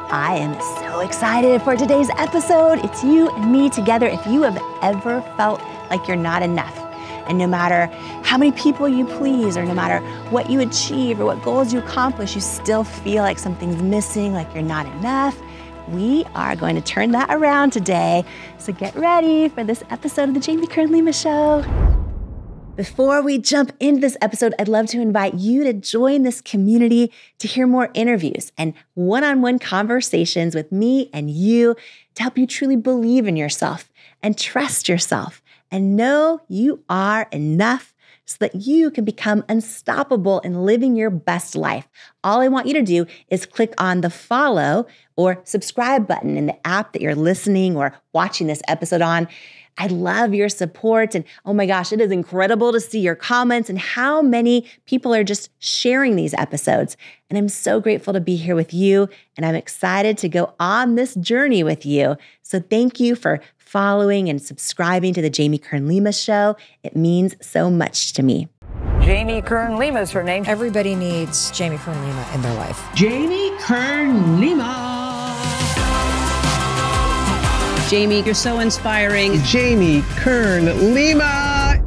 I am so excited for today's episode. It's you and me together. If you have ever felt like you're not enough, and no matter how many people you please, or no matter what you achieve or what goals you accomplish, you still feel like something's missing, like you're not enough, we are going to turn that around today. So get ready for this episode of the Kern Lima Show. Before we jump into this episode, I'd love to invite you to join this community to hear more interviews and one-on-one conversations with me and you to help you truly believe in yourself and trust yourself and know you are enough so that you can become unstoppable in living your best life. All I want you to do is click on the follow or subscribe button in the app that you're listening or watching this episode on. I love your support. And oh my gosh, it is incredible to see your comments and how many people are just sharing these episodes. And I'm so grateful to be here with you. And I'm excited to go on this journey with you. So thank you for following and subscribing to the Kern Lima Show. It means so much to me. Kern Lima is her name. Everybody needs Kern Lima in their life. Kern Lima. Jamie, you're so inspiring. Kern Lima.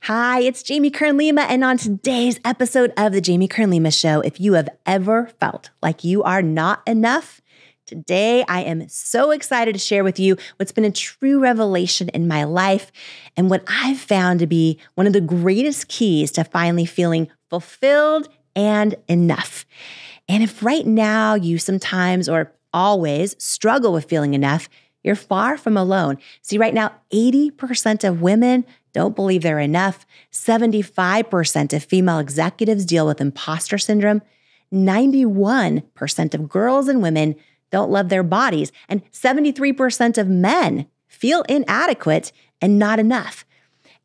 Hi, it's Kern Lima, and on today's episode of the Kern Lima Show, if you have ever felt like you are not enough, today I am so excited to share with you what's been a true revelation in my life and what I've found to be one of the greatest keys to finally feeling fulfilled and enough. And if right now you sometimes or always struggle with feeling enough, you're far from alone. See, right now, 80% of women don't believe they're enough. 75% of female executives deal with impostor syndrome. 91% of girls and women don't love their bodies. And 73% of men feel inadequate and not enough.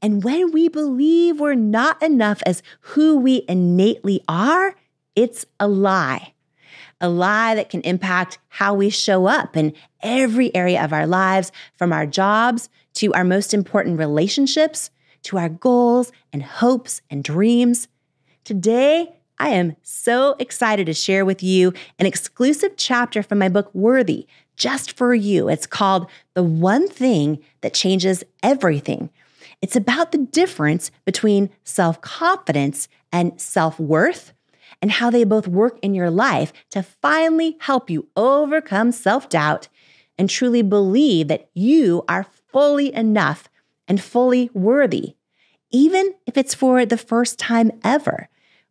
And when we believe we're not enough as who we innately are, it's a lie. A lie that can impact how we show up in every area of our lives, from our jobs to our most important relationships, to our goals and hopes and dreams. Today, I am so excited to share with you an exclusive chapter from my book, Worthy, just for you. It's called The One Thing That Changes Everything. It's about the difference between self-confidence and self-worth, and how they both work in your life to finally help you overcome self-doubt and truly believe that you are fully enough and fully worthy, even if it's for the first time ever,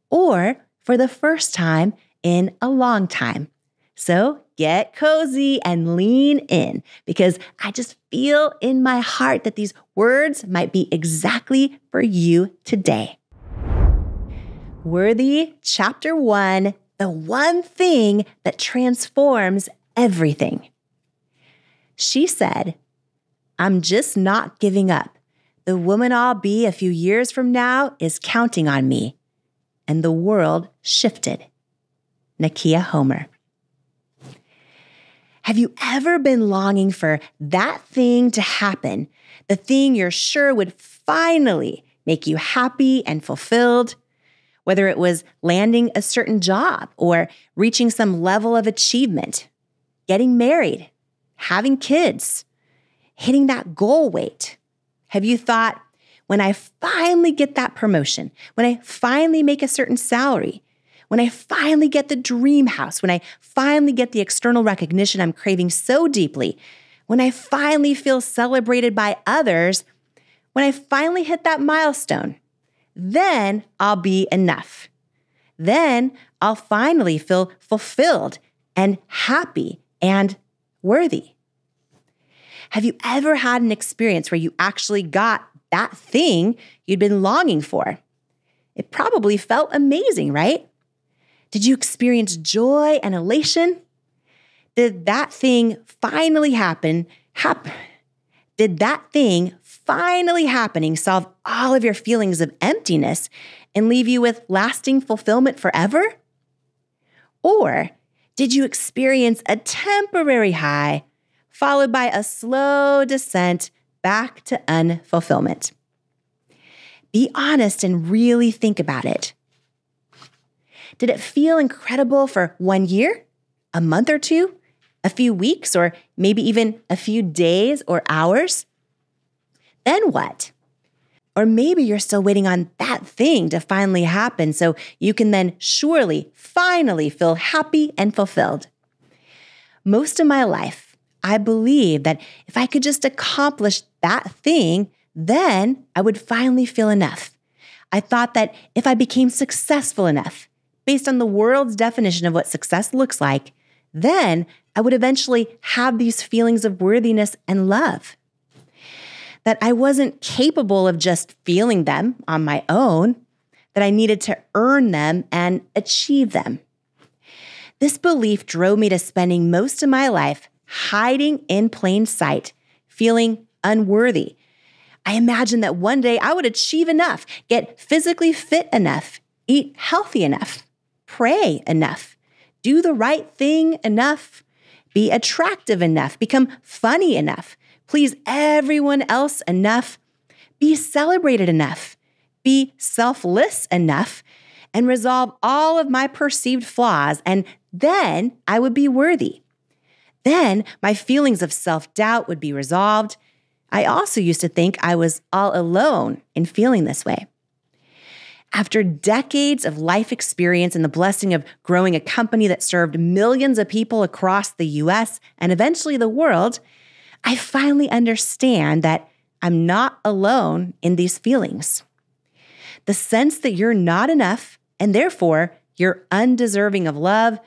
or for the first time in a long time. So get cozy and lean in, because I just feel in my heart that these words might be exactly for you today. Worthy, Chapter 1, the one thing that transforms everything. She said, "I'm just not giving up. The woman I'll be a few years from now is counting on me." And the world shifted. Nakia Homer. Have you ever been longing for that thing to happen, the thing you're sure would finally make you happy and fulfilled? Whether it was landing a certain job or reaching some level of achievement, getting married, having kids, hitting that goal weight. Have you thought, when I finally get that promotion, when I finally make a certain salary, when I finally get the dream house, when I finally get the external recognition I'm craving so deeply, when I finally feel celebrated by others, when I finally hit that milestone, then I'll be enough. Then I'll finally feel fulfilled and happy and worthy. Have you ever had an experience where you actually got that thing you'd been longing for? It probably felt amazing, right? Did you experience joy and elation? Did that thing finally happen? Did that thing finally happening solve all of your feelings of emptiness and leave you with lasting fulfillment forever? Or did you experience a temporary high followed by a slow descent back to unfulfillment? Be honest and really think about it. Did it feel incredible for 1 year, a month or two, a few weeks, or maybe even a few days or hours? Then what? Or maybe you're still waiting on that thing to finally happen so you can then surely, finally feel happy and fulfilled. Most of my life, I believed that if I could just accomplish that thing, then I would finally feel enough. I thought that if I became successful enough, based on the world's definition of what success looks like, then I would eventually have these feelings of worthiness and love. That I wasn't capable of just feeling them on my own, that I needed to earn them and achieve them. This belief drove me to spending most of my life hiding in plain sight, feeling unworthy. I imagined that one day I would achieve enough, get physically fit enough, eat healthy enough, pray enough, do the right thing enough, be attractive enough, become funny enough, please everyone else enough, be celebrated enough, be selfless enough, and resolve all of my perceived flaws, and then I would be worthy. Then my feelings of self-doubt would be resolved. I also used to think I was all alone in feeling this way. After decades of life experience and the blessing of growing a company that served millions of people across the US and eventually the world, I finally understand that I'm not alone in these feelings. The sense that you're not enough and therefore you're undeserving of love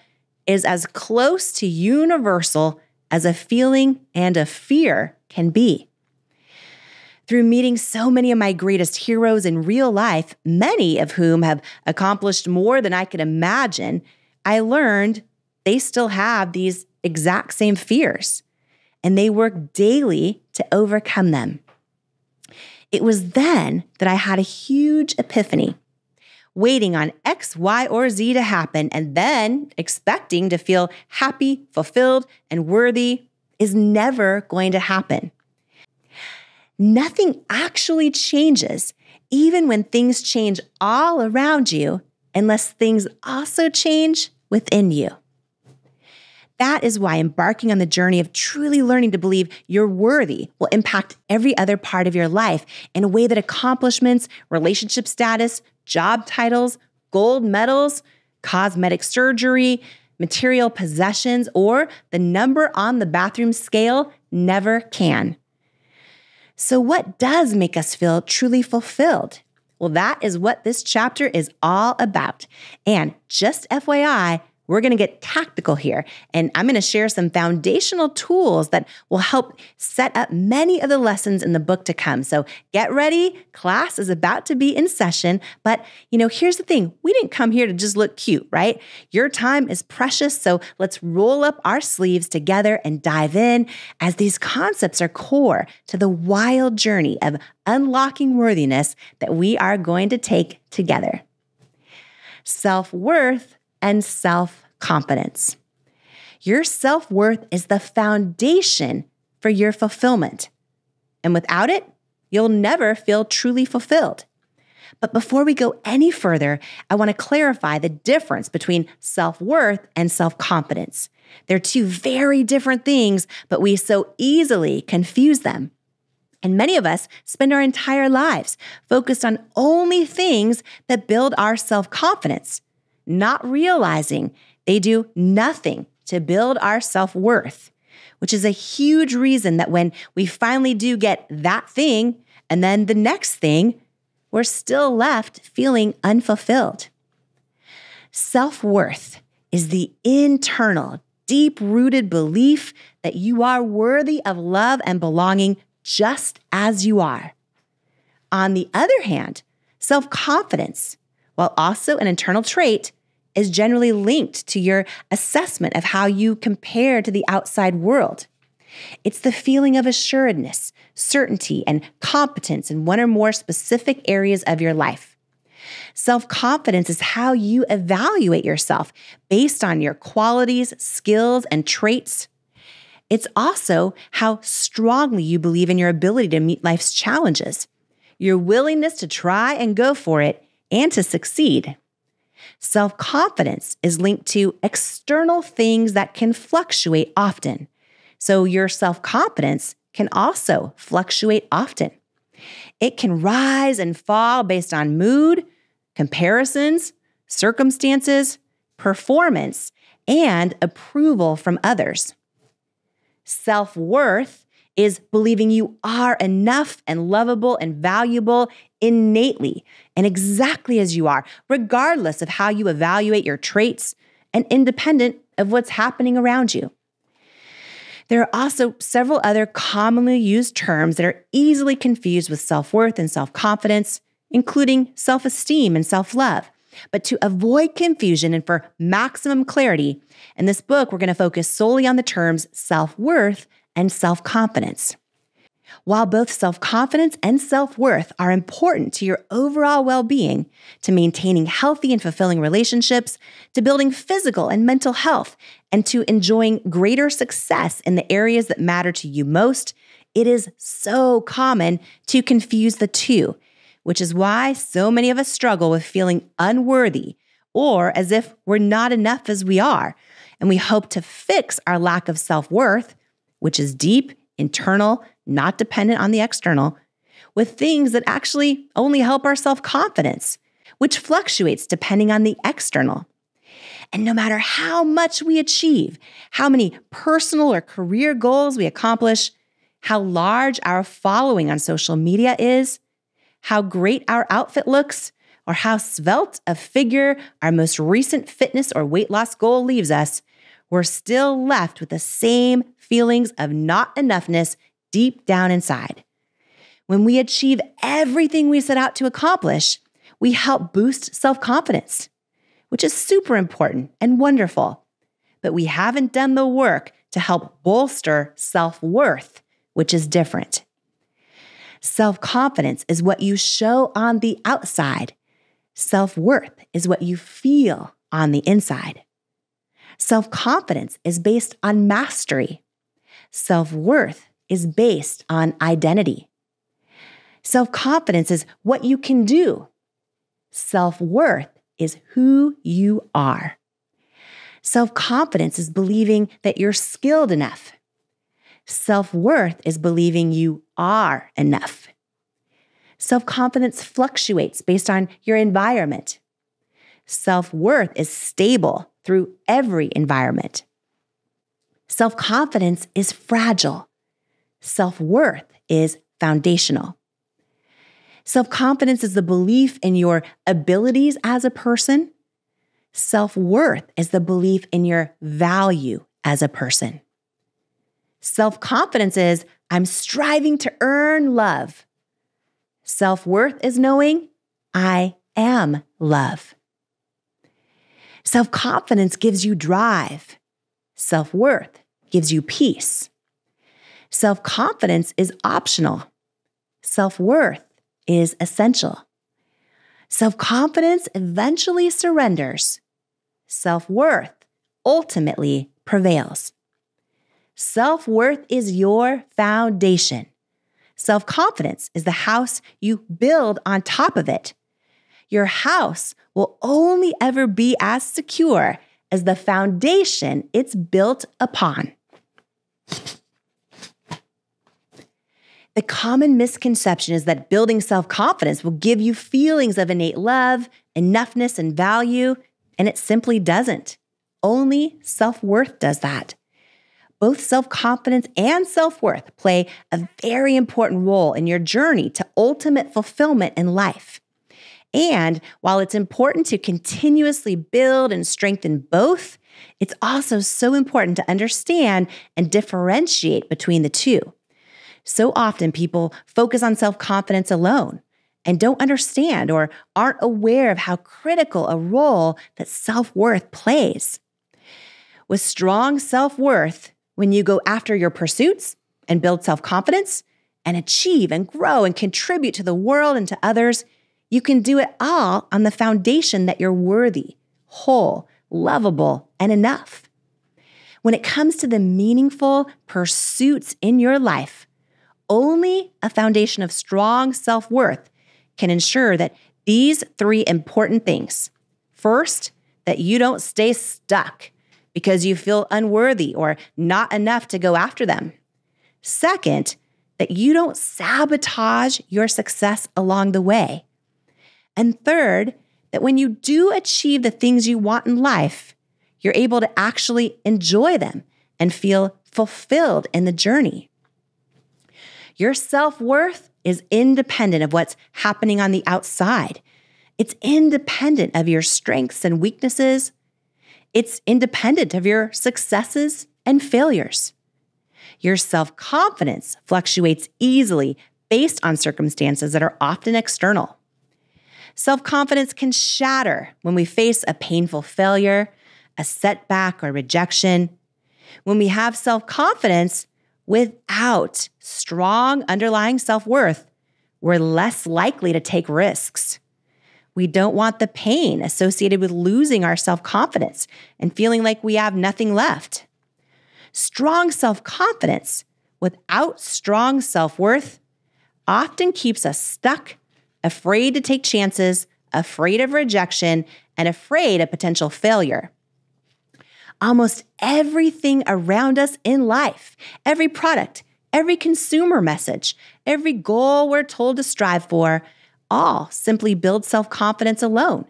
is as close to universal as a feeling and a fear can be. Through meeting so many of my greatest heroes in real life, many of whom have accomplished more than I could imagine, I learned they still have these exact same fears, and they work daily to overcome them. It was then that I had a huge epiphany. Waiting on X, Y, or Z to happen and then expecting to feel happy, fulfilled, and worthy is never going to happen. Nothing actually changes, even when things change all around you, unless things also change within you. That is why embarking on the journey of truly learning to believe you're worthy will impact every other part of your life in a way that accomplishments, relationship status, job titles, gold medals, cosmetic surgery, material possessions, or the number on the bathroom scale never can. So what does make us feel truly fulfilled? Well, that is what this chapter is all about. And just FYI, we're going to get tactical here, and I'm going to share some foundational tools that will help set up many of the lessons in the book to come. So get ready. Class is about to be in session, but here's the thing. We didn't come here to just look cute, right? Your time is precious, so let's roll up our sleeves together and dive in, as these concepts are core to the wild journey of unlocking worthiness that we are going to take together. Self-worth and self-confidence. Your self-worth is the foundation for your fulfillment. And without it, you'll never feel truly fulfilled. But before we go any further, I want to clarify the difference between self-worth and self-confidence. They're two very different things, but we so easily confuse them. And many of us spend our entire lives focused on only things that build our self-confidence, not realizing they do nothing to build our self-worth, which is a huge reason that when we finally do get that thing and then the next thing, we're still left feeling unfulfilled. Self-worth is the internal, deep-rooted belief that you are worthy of love and belonging just as you are. On the other hand, self-confidence, while also an internal trait, is generally linked to your assessment of how you compare to the outside world. It's the feeling of assuredness, certainty, and competence in one or more specific areas of your life. Self-confidence is how you evaluate yourself based on your qualities, skills, and traits. It's also how strongly you believe in your ability to meet life's challenges, your willingness to try and go for it, and to succeed. Self-confidence is linked to external things that can fluctuate often. So your self-confidence can also fluctuate often. It can rise and fall based on mood, comparisons, circumstances, performance, and approval from others. Self-worth is believing you are enough and lovable and valuable innately and exactly as you are, regardless of how you evaluate your traits and independent of what's happening around you. There are also several other commonly used terms that are easily confused with self-worth and self-confidence, including self-esteem and self-love. But to avoid confusion and for maximum clarity, in this book, we're going to focus solely on the terms self-worth and self-confidence. While both self-confidence and self-worth are important to your overall well-being, to maintaining healthy and fulfilling relationships, to building physical and mental health, and to enjoying greater success in the areas that matter to you most, it is so common to confuse the two, which is why so many of us struggle with feeling unworthy or as if we're not enough as we are, and we hope to fix our lack of self-worth, which is deep, internal, not dependent on the external, with things that actually only help our self-confidence, which fluctuates depending on the external. And no matter how much we achieve, how many personal or career goals we accomplish, how large our following on social media is, how great our outfit looks, or how svelte a figure our most recent fitness or weight loss goal leaves us, we're still left with the same feelings of not enoughness deep down inside. When we achieve everything we set out to accomplish, we help boost self-confidence, which is super important and wonderful. But we haven't done the work to help bolster self-worth, which is different. Self-confidence is what you show on the outside. Self-worth is what you feel on the inside. Self-confidence is based on mastery. Self-worth is based on identity. Self-confidence is what you can do. Self-worth is who you are. Self-confidence is believing that you're skilled enough. Self-worth is believing you are enough. Self-confidence fluctuates based on your environment. Self-worth is stable through every environment. Self-confidence is fragile. Self-worth is foundational. Self-confidence is the belief in your abilities as a person. Self-worth is the belief in your value as a person. Self-confidence is, I'm striving to earn love. Self-worth is knowing, I am love. Self-confidence gives you drive. Self-worth gives you peace. Self-confidence is optional. Self-worth is essential. Self-confidence eventually surrenders. Self-worth ultimately prevails. Self-worth is your foundation. Self-confidence is the house you build on top of it. Your house will only ever be as secure as the foundation it's built upon. The common misconception is that building self-confidence will give you feelings of innate love, enoughness, and value, and it simply doesn't. Only self-worth does that. Both self-confidence and self-worth play a very important role in your journey to ultimate fulfillment in life. And while it's important to continuously build and strengthen both, it's also so important to understand and differentiate between the two. So often people focus on self-confidence alone and don't understand or aren't aware of how critical a role that self-worth plays. With strong self-worth, when you go after your pursuits and build self-confidence and achieve and grow and contribute to the world and to others, you can do it all on the foundation that you're worthy, whole, lovable, and enough. When it comes to the meaningful pursuits in your life, only a foundation of strong self-worth can ensure that these three important things, First, that you don't stay stuck because you feel unworthy or not enough to go after them. Second, that you don't sabotage your success along the way. And third, that when you do achieve the things you want in life, you're able to actually enjoy them and feel fulfilled in the journey. Your self-worth is independent of what's happening on the outside. It's independent of your strengths and weaknesses. It's independent of your successes and failures. Your self-confidence fluctuates easily based on circumstances that are often external. Self-confidence can shatter when we face a painful failure, a setback, or rejection. When we have self-confidence without strong underlying self-worth, we're less likely to take risks. We don't want the pain associated with losing our self-confidence and feeling like we have nothing left. Strong self-confidence without strong self-worth often keeps us stuck, afraid to take chances, afraid of rejection, and afraid of potential failure. Almost everything around us in life, every product, every consumer message, every goal we're told to strive for, all simply build self-confidence alone,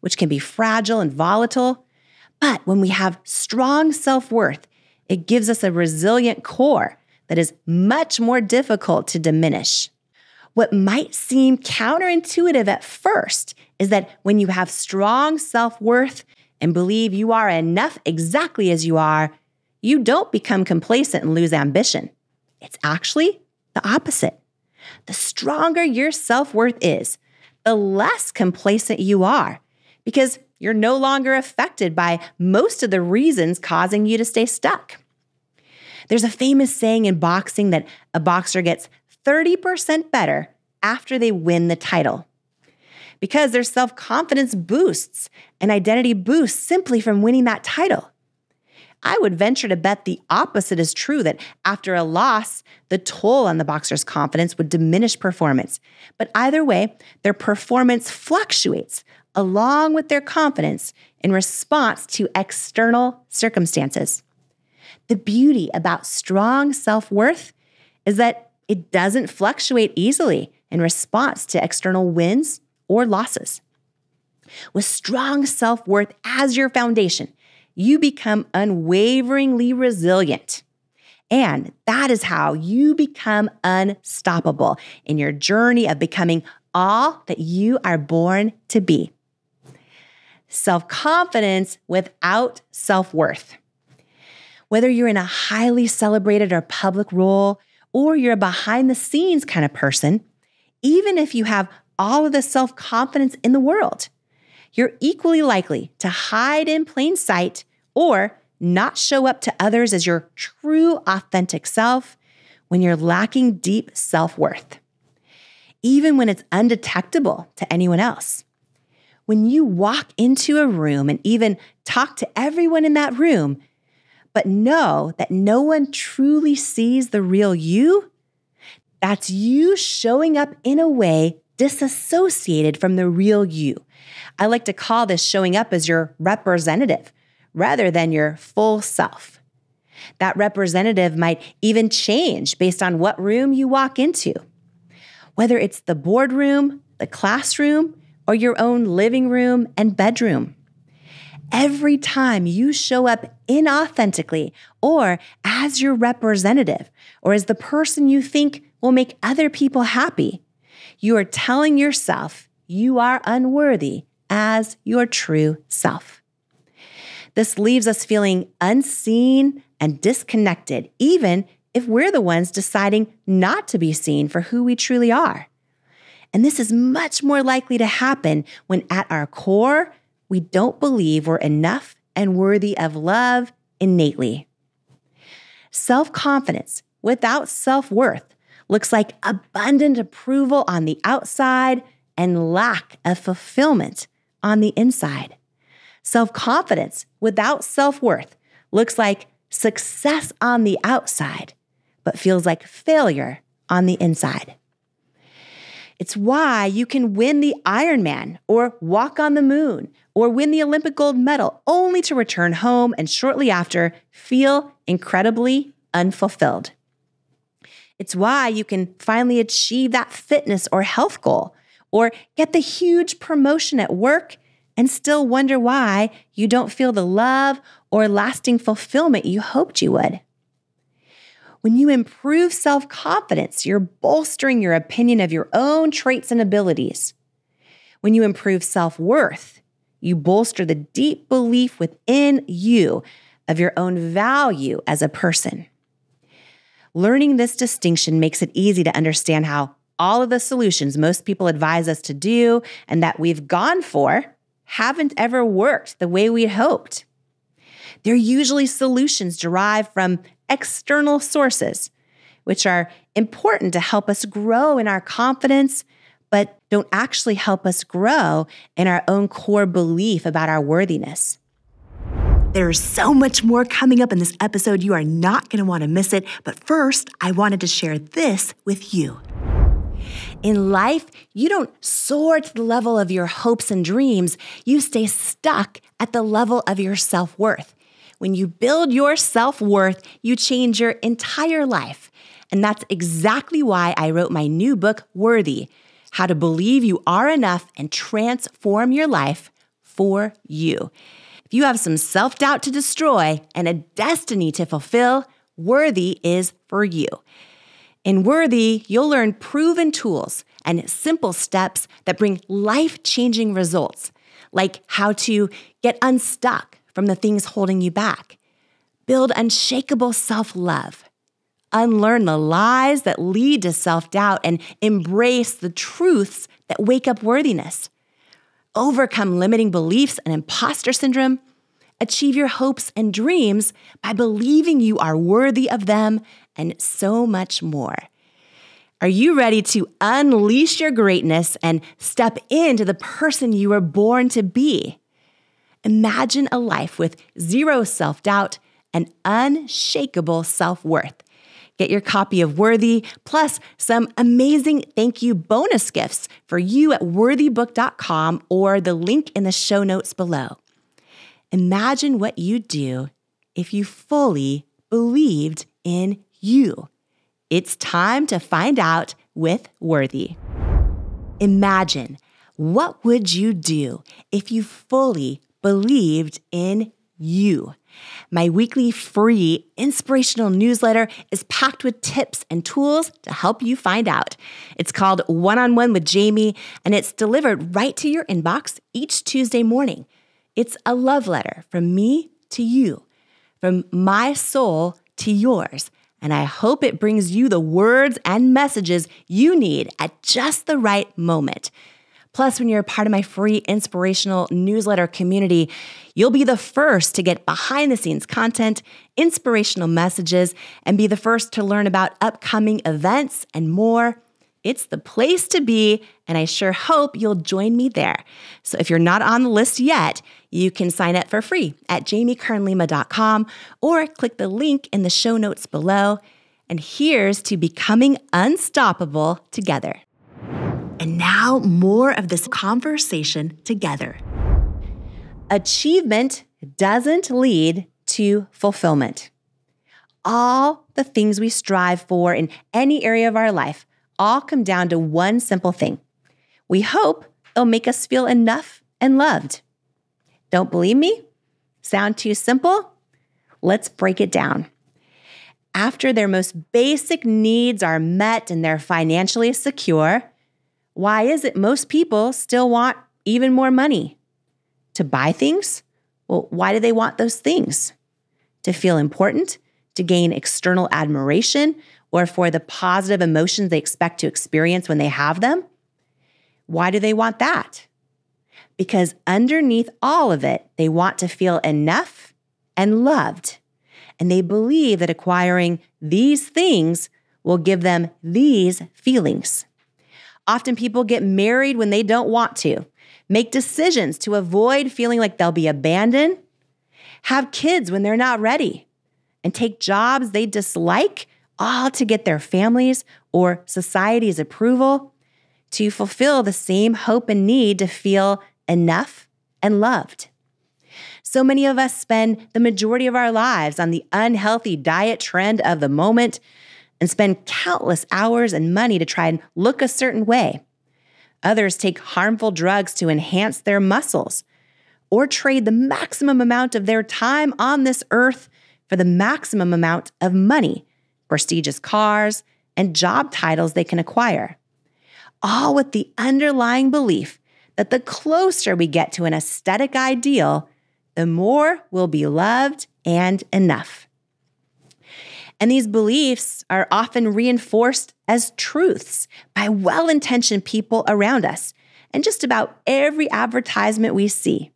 which can be fragile and volatile. But when we have strong self-worth, it gives us a resilient core that is much more difficult to diminish. What might seem counterintuitive at first is that when you have strong self-worth and believe you are enough exactly as you are, you don't become complacent and lose ambition. It's actually the opposite. The stronger your self-worth is, the less complacent you are, because you're no longer affected by most of the reasons causing you to stay stuck. There's a famous saying in boxing that a boxer gets 30% better after they win the title, because their self-confidence boosts and identity boosts simply from winning that title. I would venture to bet the opposite is true, that after a loss, the toll on the boxer's confidence would diminish performance. But either way, their performance fluctuates along with their confidence in response to external circumstances. The beauty about strong self-worth is that it doesn't fluctuate easily in response to external wins or losses. With strong self-worth as your foundation, you become unwaveringly resilient. And that is how you become unstoppable in your journey of becoming all that you are born to be. Self-confidence without self-worth. Whether you're in a highly celebrated or public role, or you're a behind-the-scenes kind of person, even if you have all of the self-confidence in the world, you're equally likely to hide in plain sight or not show up to others as your true, authentic self when you're lacking deep self-worth, even when it's undetectable to anyone else. When you walk into a room and even talk to everyone in that room, but know that no one truly sees the real you, that's you showing up in a way disassociated from the real you. I like to call this showing up as your representative rather than your full self. That representative might even change based on what room you walk into. Whether it's the boardroom, the classroom, or your own living room and bedroom. Every time you show up inauthentically or as your representative or as the person you think will make other people happy, you are telling yourself you are unworthy as your true self. This leaves us feeling unseen and disconnected, even if we're the ones deciding not to be seen for who we truly are. And this is much more likely to happen when at our core, we don't believe we're enough and worthy of love innately. Self-confidence without self-worth looks like abundant approval on the outside and lack of fulfillment on the inside. Self-confidence without self-worth looks like success on the outside, but feels like failure on the inside. It's why you can win the Ironman or walk on the moon or win the Olympic gold medal only to return home and shortly after feel incredibly unfulfilled. It's why you can finally achieve that fitness or health goal or get the huge promotion at work and still wonder why you don't feel the love or lasting fulfillment you hoped you would. When you improve self-confidence, you're bolstering your opinion of your own traits and abilities. When you improve self-worth, you bolster the deep belief within you of your own value as a person. Learning this distinction makes it easy to understand how all of the solutions most people advise us to do and that we've gone for haven't ever worked the way we hoped. They're usually solutions derived from external sources, which are important to help us grow in our confidence, but don't actually help us grow in our own core belief about our worthiness. There's so much more coming up in this episode. You are not going to want to miss it. But first, I wanted to share this with you. In life, you don't soar to the level of your hopes and dreams. You stay stuck at the level of your self-worth. When you build your self-worth, you change your entire life. And that's exactly why I wrote my new book, Worthy: How to Believe You Are Enough and Transform Your Life for You. If you have some self-doubt to destroy and a destiny to fulfill, Worthy is for you. In Worthy, you'll learn proven tools and simple steps that bring life-changing results, like how to get unstuck from the things holding you back, build unshakable self-love, unlearn the lies that lead to self-doubt, and embrace the truths that wake up worthiness, overcome limiting beliefs and imposter syndrome, achieve your hopes and dreams by believing you are worthy of them, and so much more. Are you ready to unleash your greatness and step into the person you were born to be? Imagine a life with zero self-doubt and unshakable self-worth. Get your copy of Worthy, plus some amazing thank you bonus gifts for you at worthybook.com or the link in the show notes below. Imagine what you'd do if you fully believed in you. It's time to find out with Worthy. Imagine, what would you do if you fully believed in you? My weekly free inspirational newsletter is packed with tips and tools to help you find out. It's called One-on-One with Jamie, and it's delivered right to your inbox each Tuesday morning. It's a love letter from me to you, from my soul to yours, and I hope it brings you the words and messages you need at just the right moment. Plus, when you're a part of my free inspirational newsletter community, you'll be the first to get behind-the-scenes content, inspirational messages, and be the first to learn about upcoming events and more. It's the place to be, and I sure hope you'll join me there. So if you're not on the list yet, you can sign up for free at jamiekernlima.com or click the link in the show notes below. And here's to becoming unstoppable together. And now, more of this conversation together. Achievement doesn't lead to fulfillment. All the things we strive for in any area of our life all come down to one simple thing. We hope it'll make us feel enough and loved. Don't believe me? Sound too simple? Let's break it down. After their most basic needs are met and they're financially secure, why is it most people still want even more money? To buy things? Well, why do they want those things? To feel important? To gain external admiration? Or for the positive emotions they expect to experience when they have them? Why do they want that? Because underneath all of it, they want to feel enough and loved. And they believe that acquiring these things will give them these feelings. Often people get married when they don't want to, make decisions to avoid feeling like they'll be abandoned, have kids when they're not ready, and take jobs they dislike, all to get their families or society's approval, to fulfill the same hope and need to feel enough and loved. So many of us spend the majority of our lives on the unhealthy diet trend of the moment and spend countless hours and money to try and look a certain way. Others take harmful drugs to enhance their muscles or trade the maximum amount of their time on this earth for the maximum amount of money, prestigious cars, and job titles they can acquire. All with the underlying belief that the closer we get to an aesthetic ideal, the more we'll be loved and enough. And these beliefs are often reinforced as truths by well-intentioned people around us and just about every advertisement we see.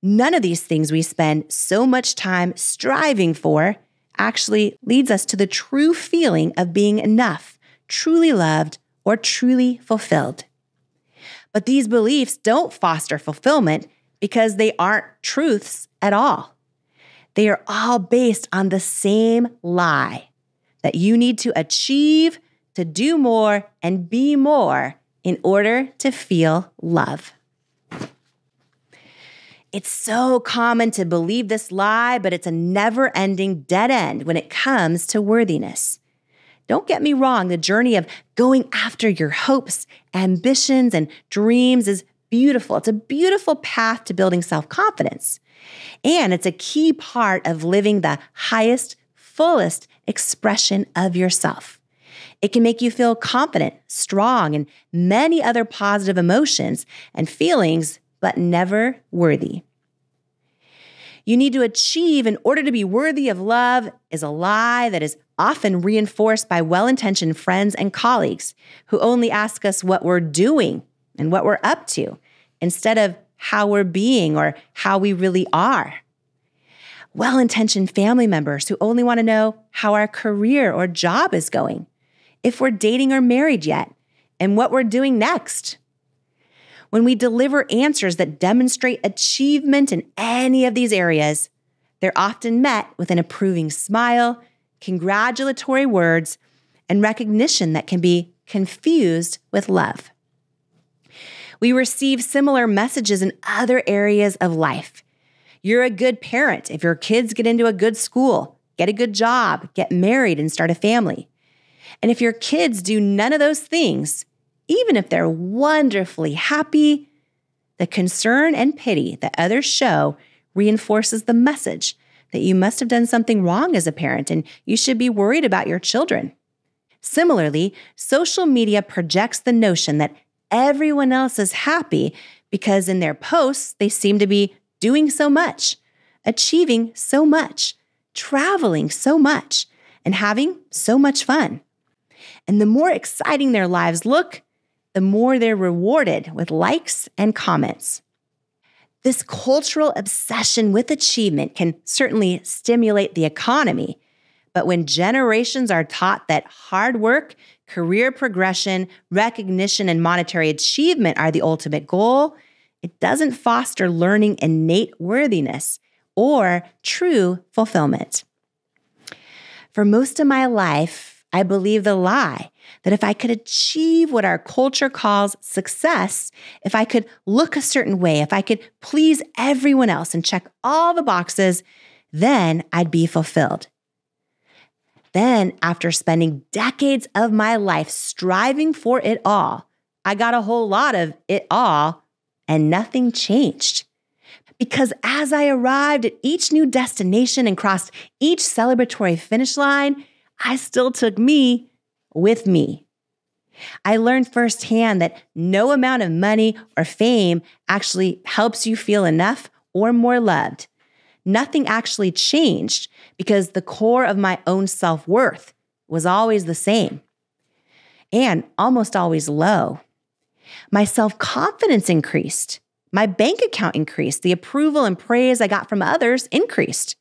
None of these things we spend so much time striving for actually leads us to the true feeling of being enough, truly loved, or truly fulfilled. But these beliefs don't foster fulfillment because they aren't truths at all. They are all based on the same lie that you need to achieve, to do more, and be more in order to feel love. It's so common to believe this lie, but it's a never-ending dead end when it comes to worthiness. Don't get me wrong, the journey of going after your hopes, ambitions, and dreams is beautiful. It's a beautiful path to building self-confidence. And it's a key part of living the highest, fullest expression of yourself. It can make you feel confident, strong, and many other positive emotions and feelings, but never worthy. You need to achieve in order to be worthy of love is a lie that is often reinforced by well-intentioned friends and colleagues who only ask us what we're doing and what we're up to instead of how we're being or how we really are. Well-intentioned family members who only want to know how our career or job is going, if we're dating or married yet, and what we're doing next. When we deliver answers that demonstrate achievement in any of these areas, they're often met with an approving smile, congratulatory words, and recognition that can be confused with love. We receive similar messages in other areas of life. You're a good parent if your kids get into a good school, get a good job, get married, and start a family. And if your kids do none of those things, even if they're wonderfully happy, the concern and pity that others show reinforces the message that you must have done something wrong as a parent and you should be worried about your children. Similarly, social media projects the notion that everyone else is happy because in their posts, they seem to be doing so much, achieving so much, traveling so much, and having so much fun. And the more exciting their lives look, the more they're rewarded with likes and comments. This cultural obsession with achievement can certainly stimulate the economy, but when generations are taught that hard work, career progression, recognition, and monetary achievement are the ultimate goal, it doesn't foster learning innate worthiness or true fulfillment. For most of my life, I believed the lie that if I could achieve what our culture calls success, if I could look a certain way, if I could please everyone else and check all the boxes, then I'd be fulfilled. Then, after spending decades of my life striving for it all, I got a whole lot of it all, and nothing changed. Because as I arrived at each new destination and crossed each celebratory finish line, I still took me with me. I learned firsthand that no amount of money or fame actually helps you feel enough or more loved. Nothing actually changed because the core of my own self-worth was always the same and almost always low. My self-confidence increased. My bank account increased. The approval and praise I got from others increased.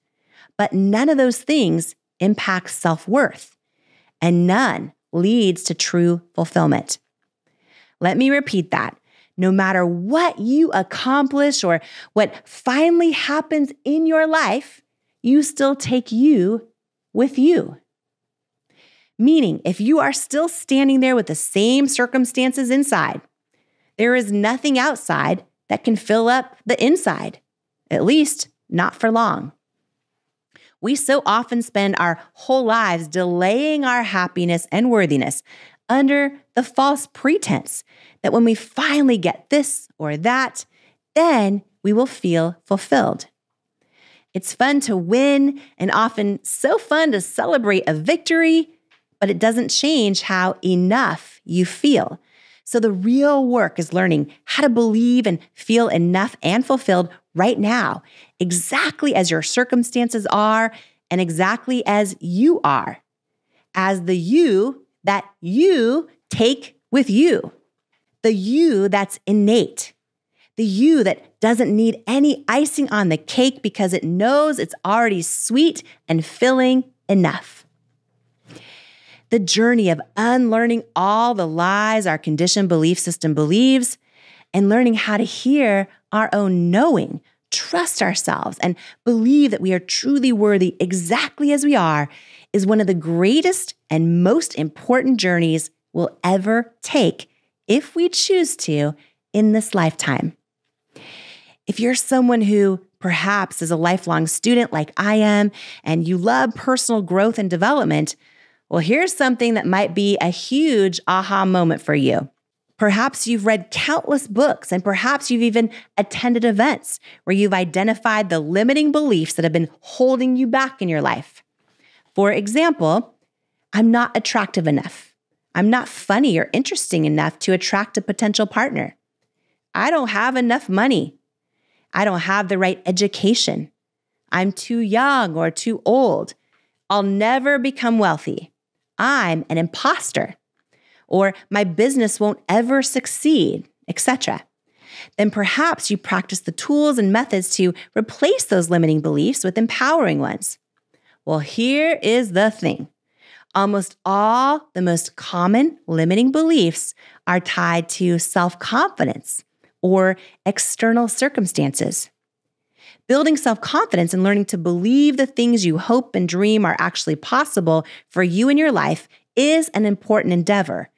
But none of those things impacts self-worth, and none leads to true fulfillment. Let me repeat that. No matter what you accomplish or what finally happens in your life, you still take you with you. Meaning, if you are still standing there with the same circumstances inside, there is nothing outside that can fill up the inside, at least not for long. We so often spend our whole lives delaying our happiness and worthiness under the false pretense that when we finally get this or that, then we will feel fulfilled. It's fun to win and often so fun to celebrate a victory, but it doesn't change how enough you feel. So the real work is learning how to believe and feel enough and fulfilled right now, exactly as your circumstances are and exactly as you are, as the you that you take with you, the you that's innate, the you that doesn't need any icing on the cake because it knows it's already sweet and filling enough. The journey of unlearning all the lies our conditioned belief system believes and learning how to hear our own knowing, trust ourselves, and believe that we are truly worthy exactly as we are is one of the greatest and most important journeys we'll ever take if we choose to in this lifetime. If you're someone who perhaps is a lifelong student like I am, and you love personal growth and development, well, here's something that might be a huge aha moment for you. Perhaps you've read countless books, and perhaps you've even attended events where you've identified the limiting beliefs that have been holding you back in your life. For example, I'm not attractive enough. I'm not funny or interesting enough to attract a potential partner. I don't have enough money. I don't have the right education. I'm too young or too old. I'll never become wealthy. I'm an impostor. Or my business won't ever succeed, etc. Then perhaps you practice the tools and methods to replace those limiting beliefs with empowering ones. Well, here is the thing. Almost all the most common limiting beliefs are tied to self-confidence or external circumstances. Building self-confidence and learning to believe the things you hope and dream are actually possible for you in your life is an important endeavor.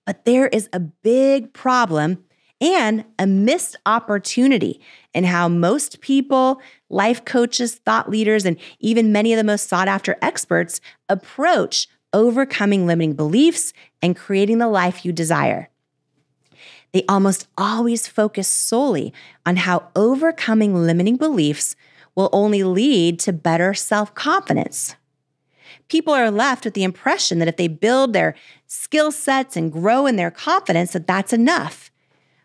But there is a big problem and a missed opportunity in how most people, life coaches, thought leaders, and even many of the most sought-after experts approach overcoming limiting beliefs and creating the life you desire. They almost always focus solely on how overcoming limiting beliefs will only lead to better self-confidence. People are left with the impression that if they build their skill sets and grow in their confidence, that that's enough.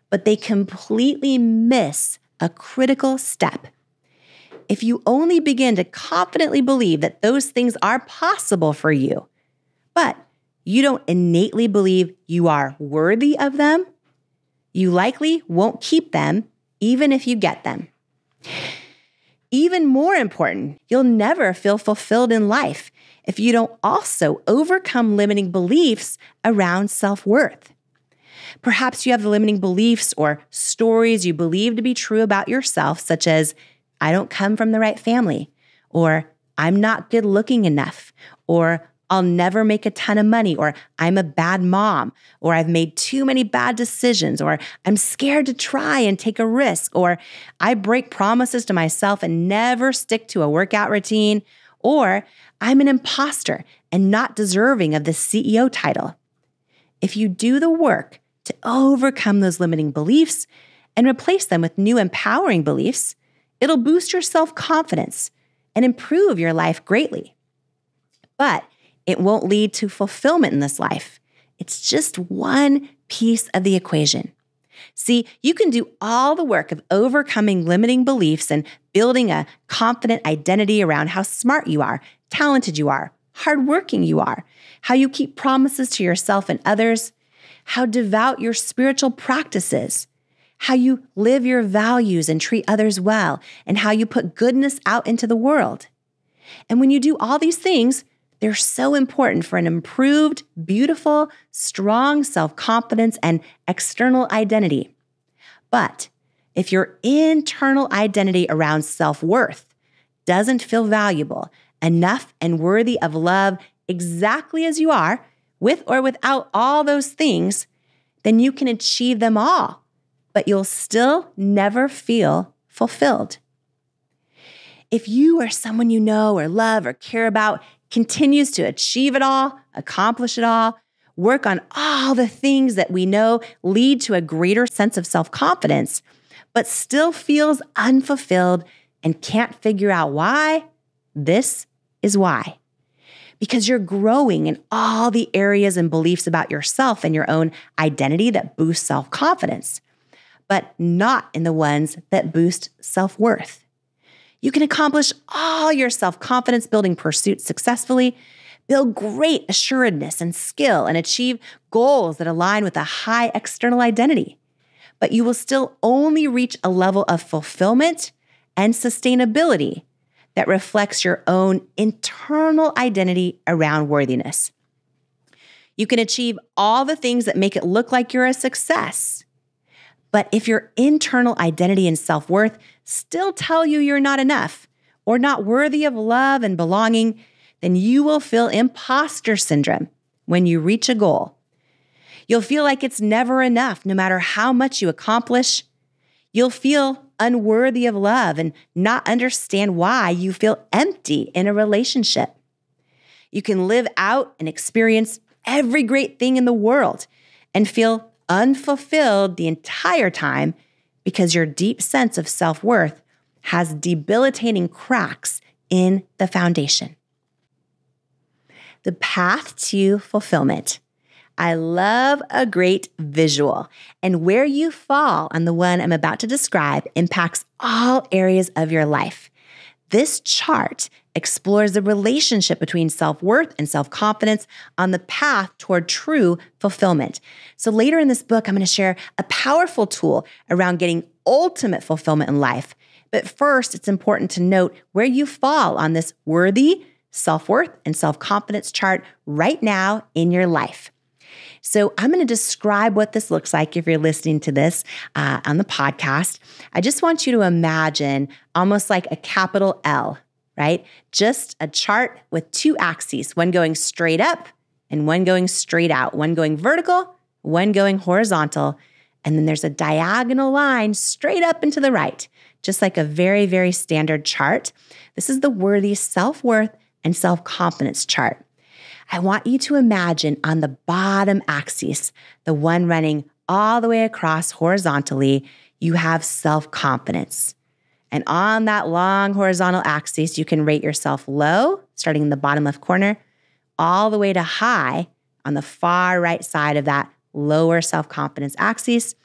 But they completely miss a critical step. If you only begin to confidently believe that those things are possible for you, but you don't innately believe you are worthy of them, you likely won't keep them even if you get them. Even more important, you'll never feel fulfilled in life if you don't also overcome limiting beliefs around self-worth. Perhaps you have the limiting beliefs or stories you believe to be true about yourself, such as, I don't come from the right family, or I'm not good looking enough, or I'll never make a ton of money, or I'm a bad mom, or I've made too many bad decisions, or I'm scared to try and take a risk, or I break promises to myself and never stick to a workout routine, or I'm an imposter and not deserving of the CEO title. If you do the work to overcome those limiting beliefs and replace them with new empowering beliefs, it'll boost your self-confidence and improve your life greatly. But it won't lead to fulfillment in this life. It's just one piece of the equation. See, you can do all the work of overcoming limiting beliefs and building a confident identity around how smart you are, talented you are, hardworking you are, how you keep promises to yourself and others, how devout your spiritual practice is, how you live your values and treat others well, and how you put goodness out into the world. And when you do all these things, they're so important for an improved, beautiful, strong self-confidence and external identity. But if your internal identity around self-worth doesn't feel valuable, enough, and worthy of love exactly as you are, with or without all those things, then you can achieve them all, but you'll still never feel fulfilled. If you or someone you know or love or care about continues to achieve it all, accomplish it all, work on all the things that we know lead to a greater sense of self-confidence, but still feels unfulfilled and can't figure out why, this is why. Because you're growing in all the areas and beliefs about yourself and your own identity that boost self-confidence, but not in the ones that boost self-worth. You can accomplish all your self-confidence building pursuits successfully, build great assuredness and skill, and achieve goals that align with a high external identity. But you will still only reach a level of fulfillment and sustainability that reflects your own internal identity around worthiness. You can achieve all the things that make it look like you're a success. But if your internal identity and self-worth still tell you you're not enough or not worthy of love and belonging, then you will feel impostor syndrome when you reach a goal. You'll feel like it's never enough, no matter how much you accomplish. You'll feel unworthy of love and not understand why you feel empty in a relationship. You can live out and experience every great thing in the world and feel unfulfilled the entire time because your deep sense of self-worth has debilitating cracks in the foundation. The path to fulfillment. I love a great visual, and where you fall on the one I'm about to describe impacts all areas of your life. This chart explores the relationship between self-worth and self-confidence on the path toward true fulfillment. So later in this book, I'm going to share a powerful tool around getting ultimate fulfillment in life. But first, it's important to note where you fall on this worthy, self-worth, and self-confidence chart right now in your life. So I'm going to describe what this looks like if you're listening to this on the podcast. I just want you to imagine almost like a capital L, right? Just a chart with two axes, one going straight up and one going straight out, one going vertical, one going horizontal. And then there's a diagonal line straight up and to the right, just like a very, very standard chart. This is the worthy self-worth and self-confidence chart. I want you to imagine on the bottom axis, the one running all the way across horizontally, you have self-confidence. And on that long horizontal axis, you can rate yourself low, starting in the bottom left corner, all the way to high on the far right side of that lower self-confidence axis.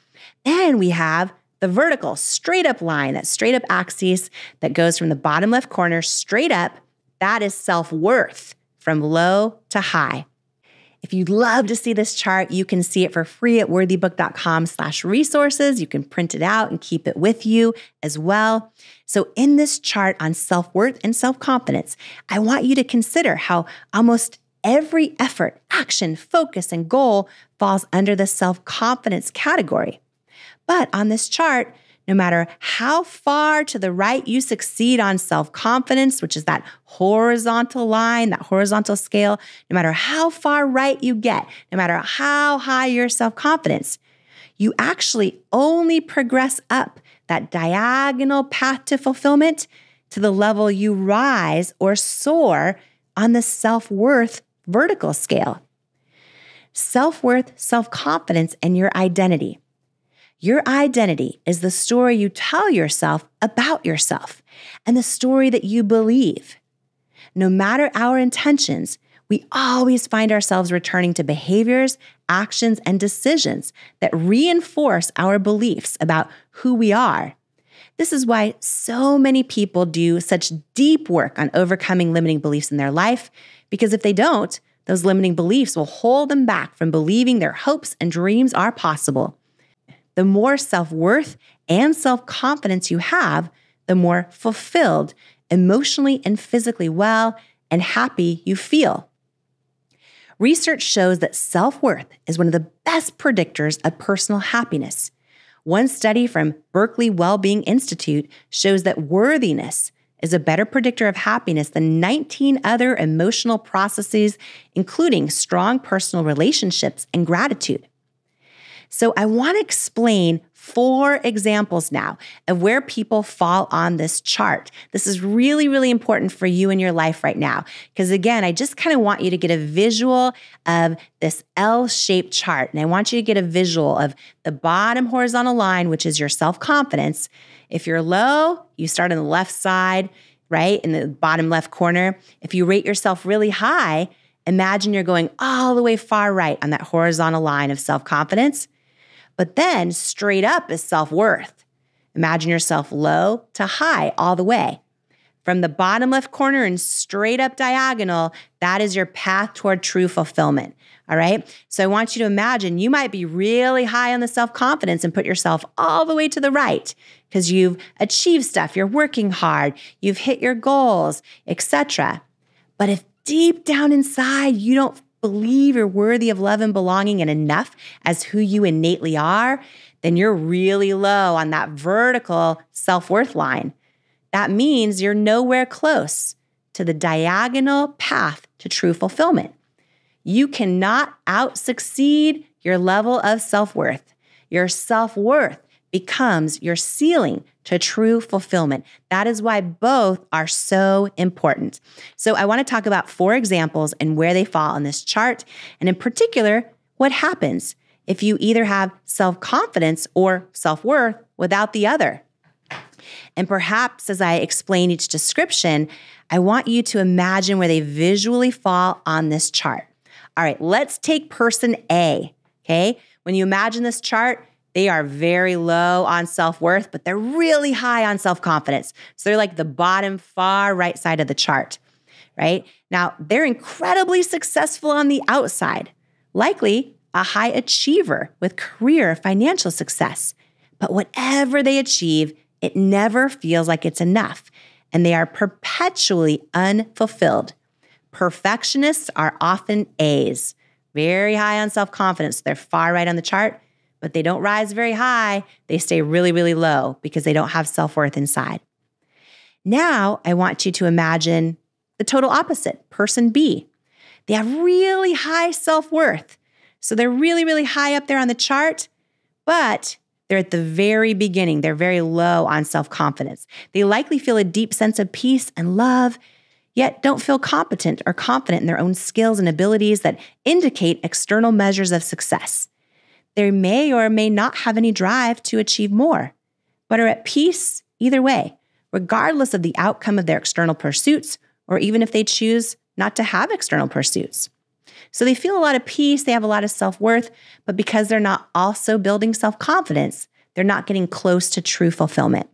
Then we have the vertical straight up line, that straight up axis that goes from the bottom left corner straight up. That is self-worth, from low to high. If you'd love to see this chart, you can see it for free at worthybook.com/resources. You can print it out and keep it with you as well. So in this chart on self-worth and self-confidence, I want you to consider how almost every effort, action, focus, and goal falls under the self-confidence category. But on this chart, no matter how far to the right you succeed on self-confidence, which is that horizontal line, that horizontal scale, no matter how far right you get, no matter how high your self-confidence, you actually only progress up that diagonal path to fulfillment to the level you rise or soar on the self-worth vertical scale. Self-worth, self-confidence, and your identity. Your identity is the story you tell yourself about yourself and the story that you believe. No matter our intentions, we always find ourselves returning to behaviors, actions, and decisions that reinforce our beliefs about who we are. This is why so many people do such deep work on overcoming limiting beliefs in their life, because if they don't, those limiting beliefs will hold them back from believing their hopes and dreams are possible. The more self-worth and self-confidence you have, the more fulfilled, emotionally and physically well, and happy you feel. Research shows that self-worth is one of the best predictors of personal happiness. One study from Berkeley Wellbeing Institute shows that worthiness is a better predictor of happiness than 19 other emotional processes, including strong personal relationships and gratitude. So I want to explain 4 examples now of where people fall on this chart. This is really, really important for you in your life right now. Because again, I just kind of want you to get a visual of this L-shaped chart. And I want you to get a visual of the bottom horizontal line, which is your self-confidence. If you're low, you start on the left side, right? In the bottom left corner. If you rate yourself really high, imagine you're going all the way far right on that horizontal line of self-confidence. But then straight up is self-worth. Imagine yourself low to high all the way. From the bottom left corner and straight up diagonal, that is your path toward true fulfillment. All right? So I want you to imagine you might be really high on the self-confidence and put yourself all the way to the right because you've achieved stuff, you're working hard, you've hit your goals, etc. But if deep down inside you don't believe you're worthy of love and belonging and enough as who you innately are, then you're really low on that vertical self-worth line. That means you're nowhere close to the diagonal path to true fulfillment. You cannot out-succeed your level of self-worth. Your self-worth becomes your ceiling to true fulfillment. That is why both are so important. So I want to talk about 4 examples and where they fall on this chart, and in particular, what happens if you either have self-confidence or self-worth without the other. And perhaps as I explain each description, I want you to imagine where they visually fall on this chart. All right, let's take person A, okay? When you imagine this chart, they are very low on self-worth, but they're really high on self-confidence. So they're like the bottom far right side of the chart, right? Now, they're incredibly successful on the outside, likely a high achiever with career financial success. But whatever they achieve, it never feels like it's enough, and they are perpetually unfulfilled. Perfectionists are often A's, very high on self-confidence. They're far right on the chart, but they don't rise very high. They stay really, really low because they don't have self-worth inside. Now, I want you to imagine the total opposite, person B. They have really high self-worth. So they're really, really high up there on the chart, but they're at the very beginning. They're very low on self-confidence. They likely feel a deep sense of peace and love, yet don't feel competent or confident in their own skills and abilities that indicate external measures of success. They may or may not have any drive to achieve more, but are at peace either way, regardless of the outcome of their external pursuits, or even if they choose not to have external pursuits. So they feel a lot of peace, they have a lot of self-worth, but because they're not also building self-confidence, they're not getting close to true fulfillment.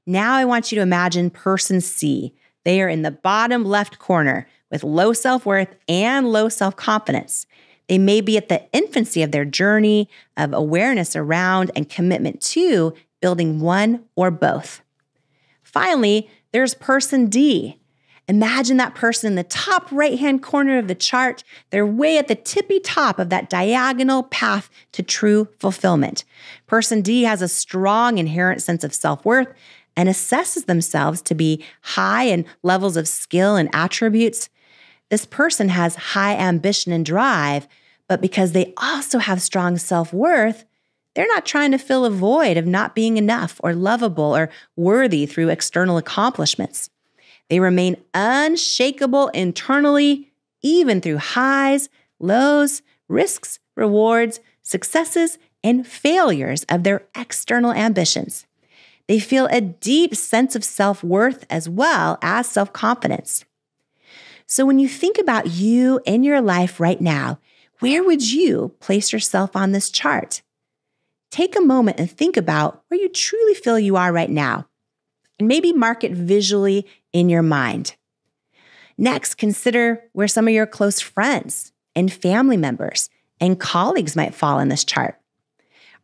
Now I want you to imagine person C. They are in the bottom left corner with low self-worth and low self-confidence. They may be at the infancy of their journey of awareness around and commitment to building one or both. Finally, there's person D. Imagine that person in the top right-hand corner of the chart. They're way at the tippy top of that diagonal path to true fulfillment. Person D has a strong inherent sense of self-worth and assesses themselves to be high in levels of skill and attributes. This person has high ambition and drive, but because they also have strong self-worth, they're not trying to fill a void of not being enough or lovable or worthy through external accomplishments. They remain unshakable internally, even through highs, lows, risks, rewards, successes, and failures of their external ambitions. They feel a deep sense of self-worth as well as self-confidence. So when you think about you in your life right now, where would you place yourself on this chart? Take a moment and think about where you truly feel you are right now, and maybe mark it visually in your mind. Next, consider where some of your close friends and family members and colleagues might fall in this chart.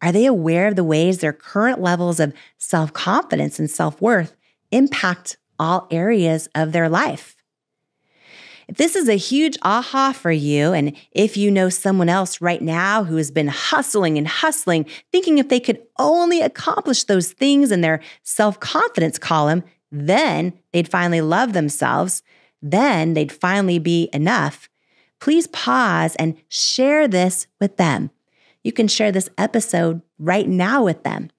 Are they aware of the ways their current levels of self-confidence and self-worth impact all areas of their life? If this is a huge aha for you, and if you know someone else right now who has been hustling and hustling, thinking if they could only accomplish those things in their self-confidence column, then they'd finally love themselves, then they'd finally be enough, please pause and share this with them. You can share this episode right now with them.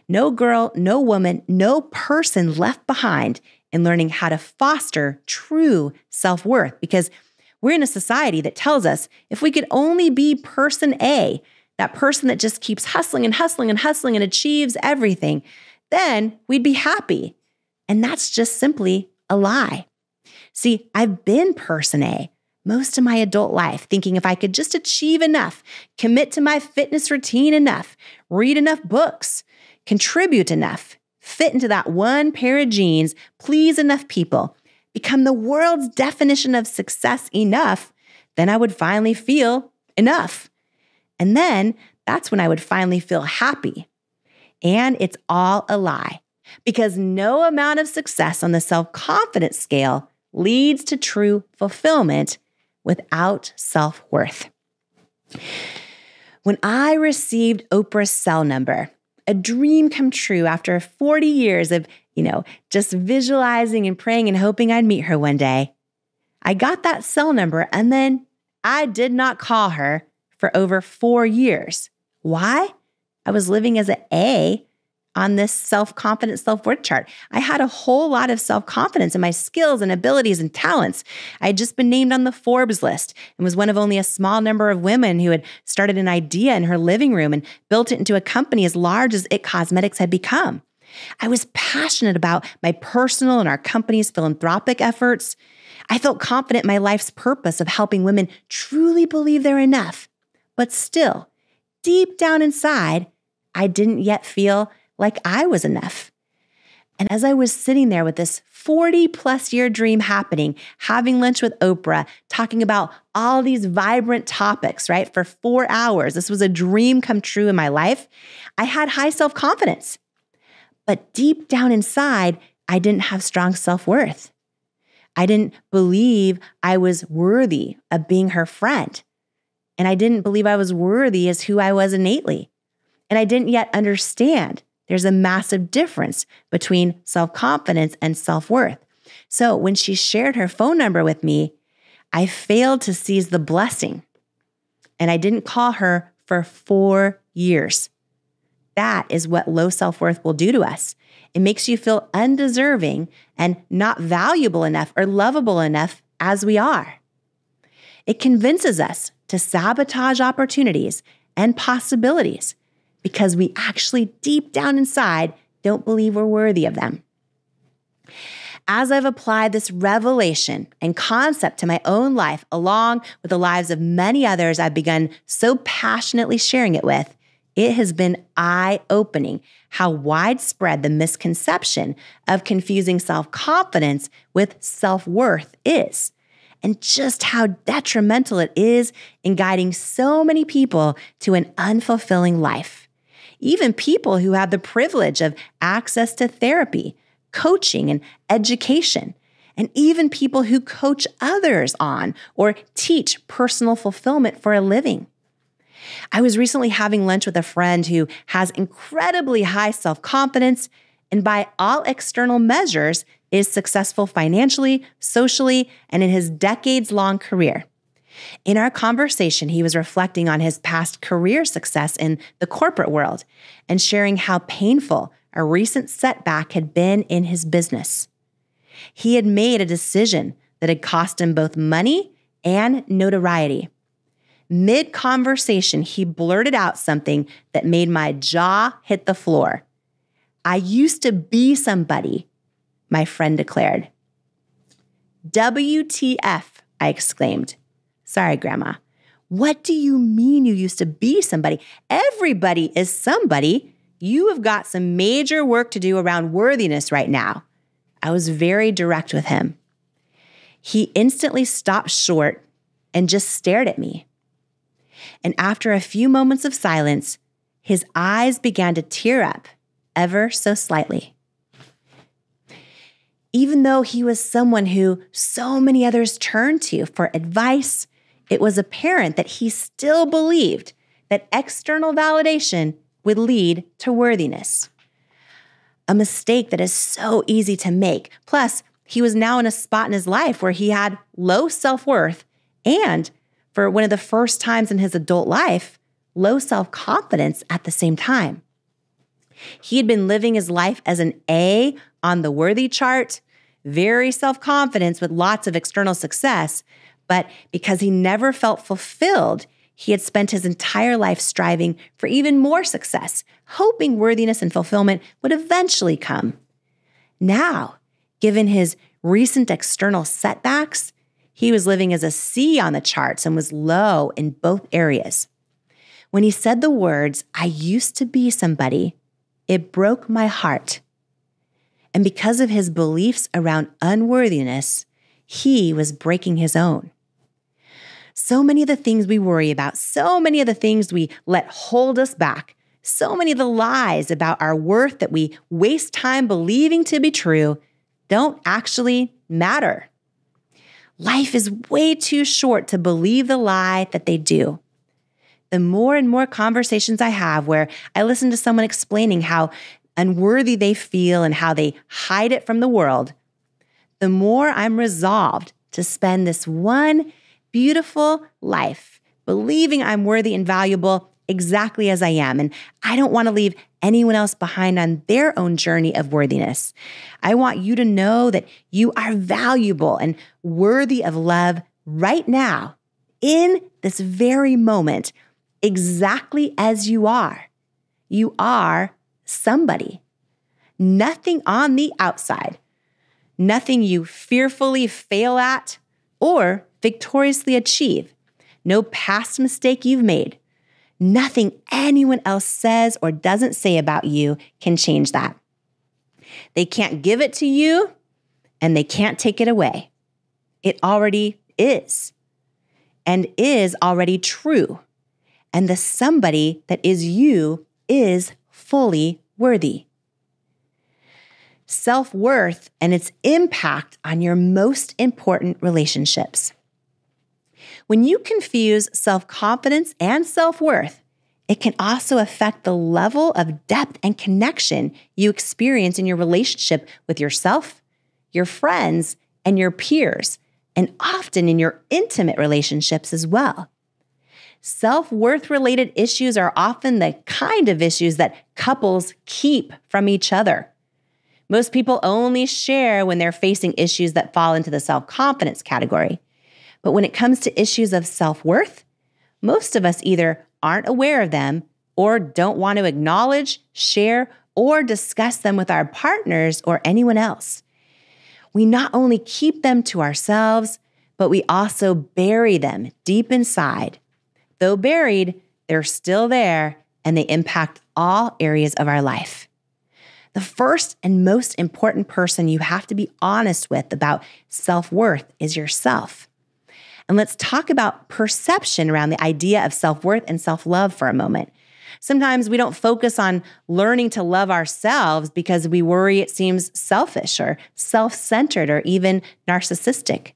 No girl, no woman, no person left behind in learning how to foster true self-worth, because we're in a society that tells us if we could only be person A, that person that just keeps hustling and hustling and hustling and achieves everything, then we'd be happy. And that's just simply a lie. See, I've been person A most of my adult life, thinking if I could just achieve enough, commit to my fitness routine enough, read enough books, contribute enough, fit into that one pair of jeans, please enough people, become the world's definition of success enough, then I would finally feel enough. And then that's when I would finally feel happy. And it's all a lie, because no amount of success on the self-confidence scale leads to true fulfillment without self-worth. When I received Oprah's cell number, a dream come true after 40 years of, just visualizing and praying and hoping I'd meet her one day, I got that cell number and then I did not call her for over 4 years. Why? I was living as an A on this self-confidence, self-worth chart. I had a whole lot of self-confidence in my skills and abilities and talents. I had just been named on the Forbes list and was one of only a small number of women who had started an idea in her living room and built it into a company as large as It Cosmetics had become. I was passionate about my personal and our company's philanthropic efforts. I felt confident in my life's purpose of helping women truly believe they're enough. But still, deep down inside, I didn't yet feel like I was enough. And as I was sitting there with this 40+ year dream happening, having lunch with Oprah, talking about all these vibrant topics, right, for 4 hours, this was a dream come true in my life, I had high self-confidence. But deep down inside, I didn't have strong self-worth. I didn't believe I was worthy of being her friend. And I didn't believe I was worthy as who I was innately. And I didn't yet understand there's a massive difference between self-confidence and self-worth. So when she shared her phone number with me, I failed to seize the blessing. And I didn't call her for 4 years. That is what low self-worth will do to us. It makes you feel undeserving and not valuable enough or lovable enough as we are. It convinces us to sabotage opportunities and possibilities because we actually deep down inside don't believe we're worthy of them. As I've applied this revelation and concept to my own life, along with the lives of many others I've begun so passionately sharing it with, it has been eye-opening how widespread the misconception of confusing self-confidence with self-worth is, and just how detrimental it is in guiding so many people to an unfulfilling life. Even people who have the privilege of access to therapy, coaching, and education, and even people who coach others on or teach personal fulfillment for a living. I was recently having lunch with a friend who has incredibly high self-confidence and by all external measures is successful financially, socially, and in his decades-long career. In our conversation, he was reflecting on his past career success in the corporate world and sharing how painful a recent setback had been in his business. He had made a decision that had cost him both money and notoriety. Mid-conversation, he blurted out something that made my jaw hit the floor. "I used to be somebody," my friend declared. "WTF," I exclaimed. "Sorry, Grandma. What do you mean you used to be somebody? Everybody is somebody. You have got some major work to do around worthiness right now." I was very direct with him. He instantly stopped short and just stared at me. And after a few moments of silence, his eyes began to tear up ever so slightly. Even though he was someone who so many others turned to for advice, it was apparent that he still believed that external validation would lead to worthiness. a mistake that is so easy to make. Plus, he was now in a spot in his life where he had low self-worth and, for one of the first times in his adult life, low self-confidence at the same time. He had been living his life as an A on the worthy chart, very self-confident with lots of external success, but because he never felt fulfilled, he had spent his entire life striving for even more success, hoping worthiness and fulfillment would eventually come. Now, given his recent external setbacks, he was living as a C on the charts and was low in both areas. When he said the words, "I used to be somebody," it broke my heart. And because of his beliefs around unworthiness, he was breaking his own. So many of the things we worry about, so many of the things we let hold us back, so many of the lies about our worth that we waste time believing to be true don't actually matter. Life is way too short to believe the lie that they do. The more and more conversations I have where I listen to someone explaining how unworthy they feel and how they hide it from the world, the more I'm resolved to spend this one beautiful life believing I'm worthy and valuable exactly as I am. And I don't want to leave anyone else behind on their own journey of worthiness. I want you to know that you are valuable and worthy of love right now, in this very moment, exactly as you are. You are somebody. Nothing on the outside, nothing you fearfully fail at or victoriously achieve, no past mistake you've made, nothing anyone else says or doesn't say about you can change that. They can't give it to you and they can't take it away. It already is and is already true. And the somebody that is you is fully worthy. Self-worth and its impact on your most important relationships. When you confuse self-confidence and self-worth, it can also affect the level of depth and connection you experience in your relationship with yourself, your friends, and your peers, and often in your intimate relationships as well. Self-worth-related issues are often the kind of issues that couples keep from each other. Most people only share when they're facing issues that fall into the self-confidence category. But when it comes to issues of self-worth, most of us either aren't aware of them or don't want to acknowledge, share, or discuss them with our partners or anyone else. We not only keep them to ourselves, but we also bury them deep inside. Though buried, they're still there and they impact all areas of our life. The first and most important person you have to be honest with about self-worth is yourself. And let's talk about perception around the idea of self-worth and self-love for a moment. Sometimes we don't focus on learning to love ourselves because we worry it seems selfish or self-centered or even narcissistic.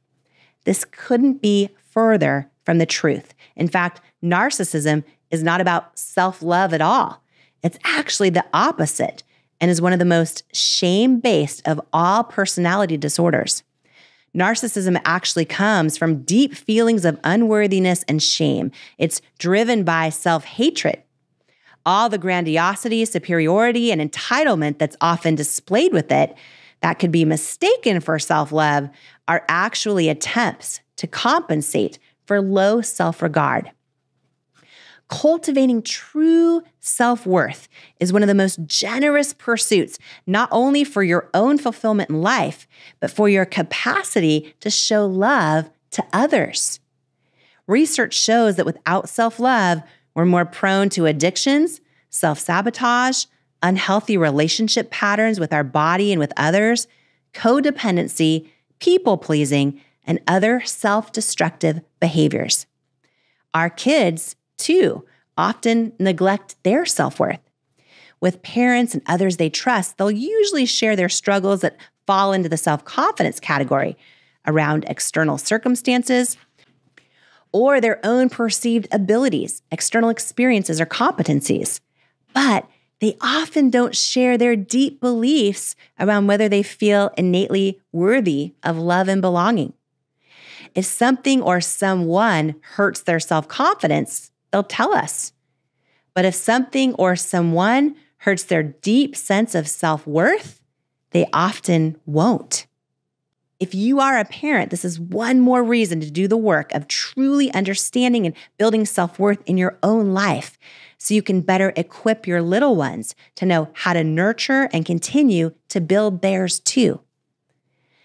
This couldn't be further from the truth. In fact, narcissism is not about self-love at all. It's actually the opposite and is one of the most shame-based of all personality disorders. Narcissism actually comes from deep feelings of unworthiness and shame. It's driven by self-hatred. All the grandiosity, superiority, and entitlement that's often displayed with it, that could be mistaken for self-love, are actually attempts to compensate for low self-regard. Cultivating true self-worth is one of the most generous pursuits, not only for your own fulfillment in life, but for your capacity to show love to others. Research shows that without self-love, we're more prone to addictions, self-sabotage, unhealthy relationship patterns with our body and with others, codependency, people-pleasing, and other self-destructive behaviors. Our kids, too, often neglect their self-worth. With parents and others they trust, they'll usually share their struggles that fall into the self-confidence category around external circumstances or their own perceived abilities, external experiences, or competencies. But they often don't share their deep beliefs around whether they feel innately worthy of love and belonging. If something or someone hurts their self-confidence, they'll tell us. But if something or someone hurts their deep sense of self-worth, they often won't. If you are a parent, this is one more reason to do the work of truly understanding and building self-worth in your own life so you can better equip your little ones to know how to nurture and continue to build theirs too.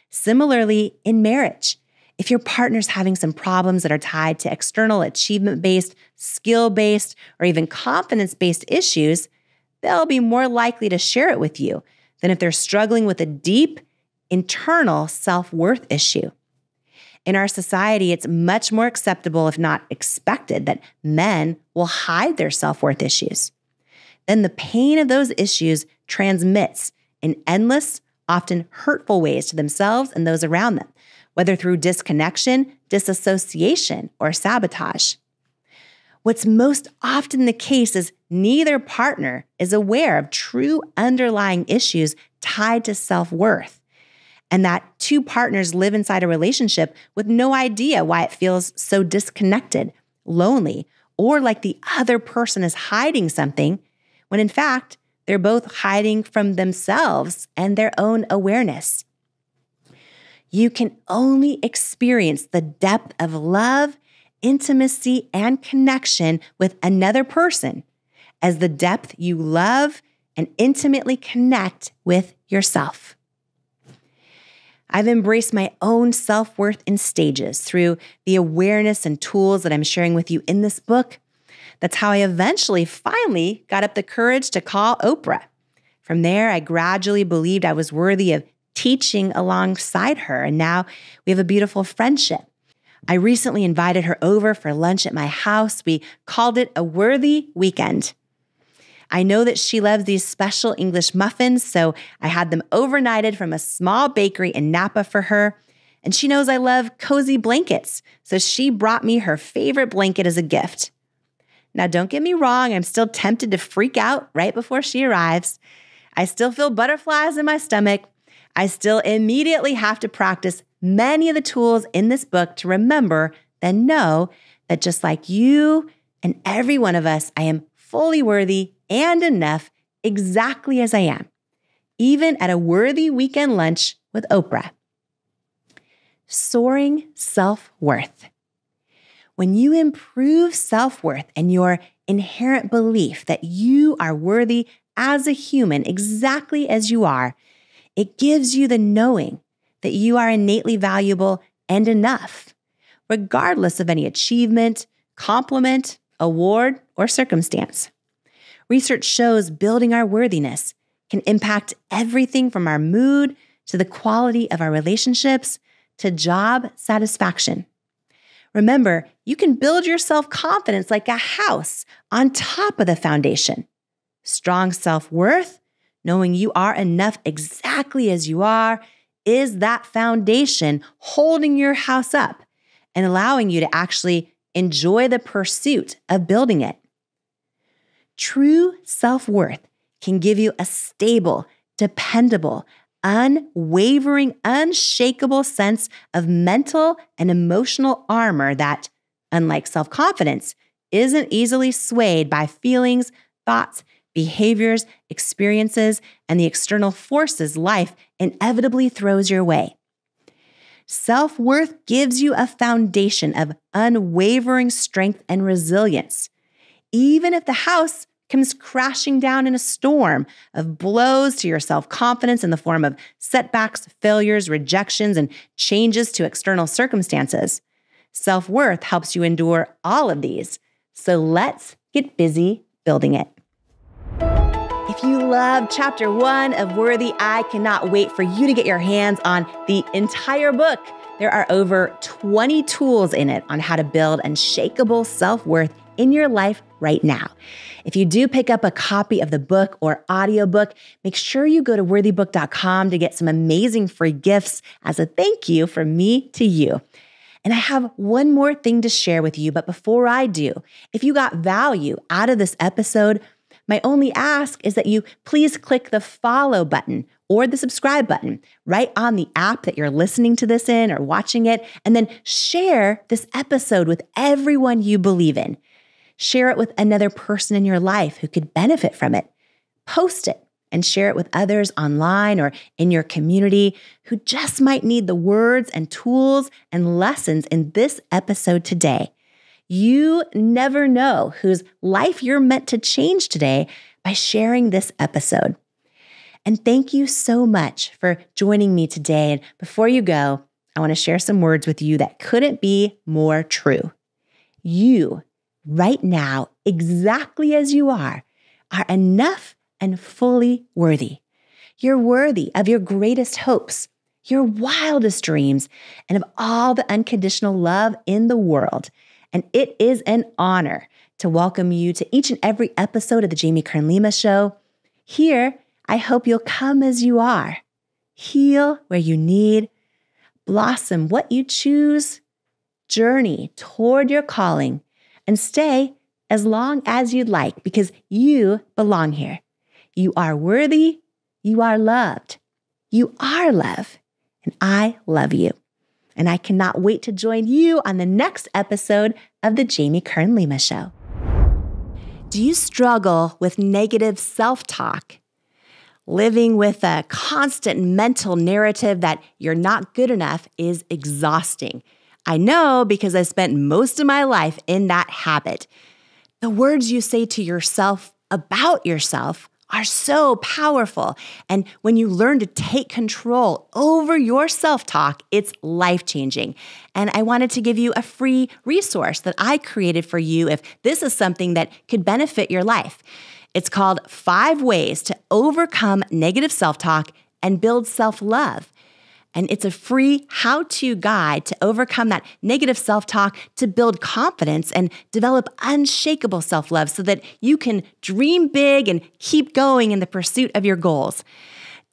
Similarly, in marriage, if your partner's having some problems that are tied to external achievement-based, skill-based, or even confidence-based issues, they'll be more likely to share it with you than if they're struggling with a deep, internal self-worth issue. In our society, it's much more acceptable, if not expected, that men will hide their self-worth issues. Then the pain of those issues transmits in endless, often hurtful ways to themselves and those around them, whether through disconnection, disassociation, or sabotage. What's most often the case is neither partner is aware of true underlying issues tied to self-worth, and that two partners live inside a relationship with no idea why it feels so disconnected, lonely, or like the other person is hiding something, when in fact, they're both hiding from themselves and their own awareness. You can only experience the depth of love, intimacy, and connection with another person as the depth you love and intimately connect with yourself. I've embraced my own self-worth in stages through the awareness and tools that I'm sharing with you in this book. That's how I finally got up the courage to call Oprah. From there, I gradually believed I was worthy of teaching alongside her, and now we have a beautiful friendship. I recently invited her over for lunch at my house. We called it a worthy weekend. I know that she loves these special English muffins, so I had them overnighted from a small bakery in Napa for her. And she knows I love cozy blankets, so she brought me her favorite blanket as a gift. Now, don't get me wrong, I'm still tempted to freak out right before she arrives. I still feel butterflies in my stomach. I still immediately have to practice many of the tools in this book to remember and know that just like you and every one of us, I am fully worthy and enough exactly as I am, even at a worthy weekend lunch with Oprah. Soaring self-worth. When you improve self-worth and your inherent belief that you are worthy as a human exactly as you are, it gives you the knowing that you are innately valuable and enough, regardless of any achievement, compliment, award, or circumstance. Research shows building our worthiness can impact everything from our mood to the quality of our relationships to job satisfaction. Remember, you can build your self-confidence like a house on top of the foundation. Strong self-worth, knowing you are enough exactly as you are, is that foundation holding your house up and allowing you to actually enjoy the pursuit of building it. True self-worth can give you a stable, dependable, unwavering, unshakable sense of mental and emotional armor that, unlike self-confidence, isn't easily swayed by feelings, thoughts, behaviors, experiences, and the external forces life inevitably throws your way. Self-worth gives you a foundation of unwavering strength and resilience, even if the house comes crashing down in a storm of blows to your self-confidence in the form of setbacks, failures, rejections, and changes to external circumstances. Self-worth helps you endure all of these. So let's get busy building it. If you love chapter 1 of Worthy, I cannot wait for you to get your hands on the entire book. There are over 20 tools in it on how to build unshakable self-worth in your life right now. If you do pick up a copy of the book or audiobook, make sure you go to worthybook.com to get some amazing free gifts as a thank you from me to you. And I have one more thing to share with you, but before I do, if you got value out of this episode, My only ask is that you please click the follow button or the subscribe button right on the app that you're listening to this in or watching it, and then share this episode with everyone you believe in. Share it with another person in your life who could benefit from it. Post it and share it with others online or in your community who just might need the words and tools and lessons in this episode today. You never know whose life you're meant to change today by sharing this episode. And thank you so much for joining me today. And before you go, I want to share some words with you that couldn't be more true. You, right now, exactly as you are enough and fully worthy. You're worthy of your greatest hopes, your wildest dreams, and of all the unconditional love in the world. And it is an honor to welcome you to each and every episode of the Jamie Kern Lima Show. Here, I hope you'll come as you are, heal where you need, blossom what you choose, journey toward your calling, and stay as long as you'd like because you belong here. You are worthy, you are loved, you are love, and I love you. And I cannot wait to join you on the next episode of the Jamie Kern Lima Show. Do you struggle with negative self-talk? Living with a constant mental narrative that you're not good enough is exhausting. I know because I spent most of my life in that habit. The words you say to yourself about yourself are so powerful. And when you learn to take control over your self-talk, it's life-changing. And I wanted to give you a free resource that I created for you if this is something that could benefit your life. It's called 5 Ways to Overcome Negative Self-Talk and Build Self-Love. And it's a free how-to guide to overcome that negative self-talk, to build confidence and develop unshakable self-love so that you can dream big and keep going in the pursuit of your goals.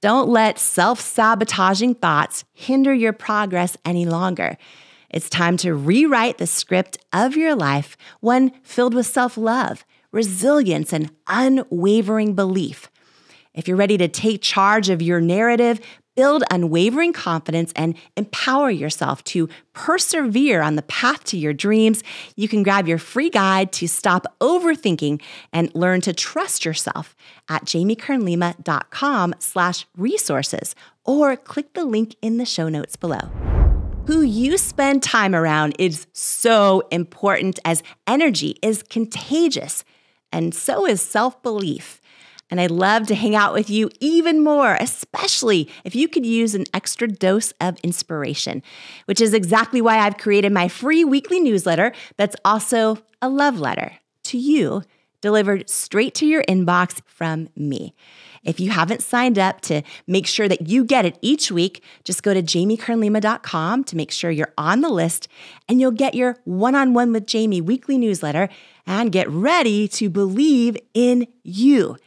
Don't let self-sabotaging thoughts hinder your progress any longer. It's time to rewrite the script of your life, one filled with self-love, resilience, and unwavering belief. If you're ready to take charge of your narrative, build unwavering confidence, and empower yourself to persevere on the path to your dreams, you can grab your free guide to stop overthinking and learn to trust yourself at jamiekernlima.com/resources or click the link in the show notes below. Who you spend time around is so important, as energy is contagious, and so is self-belief. And I'd love to hang out with you even more, especially if you could use an extra dose of inspiration, which is exactly why I've created my free weekly newsletter that's also a love letter to you, delivered straight to your inbox from me. If you haven't signed up to make sure that you get it each week, just go to jamiekernlima.com to make sure you're on the list, and you'll get your One-on-One with Jamie weekly newsletter and get ready to believe in you.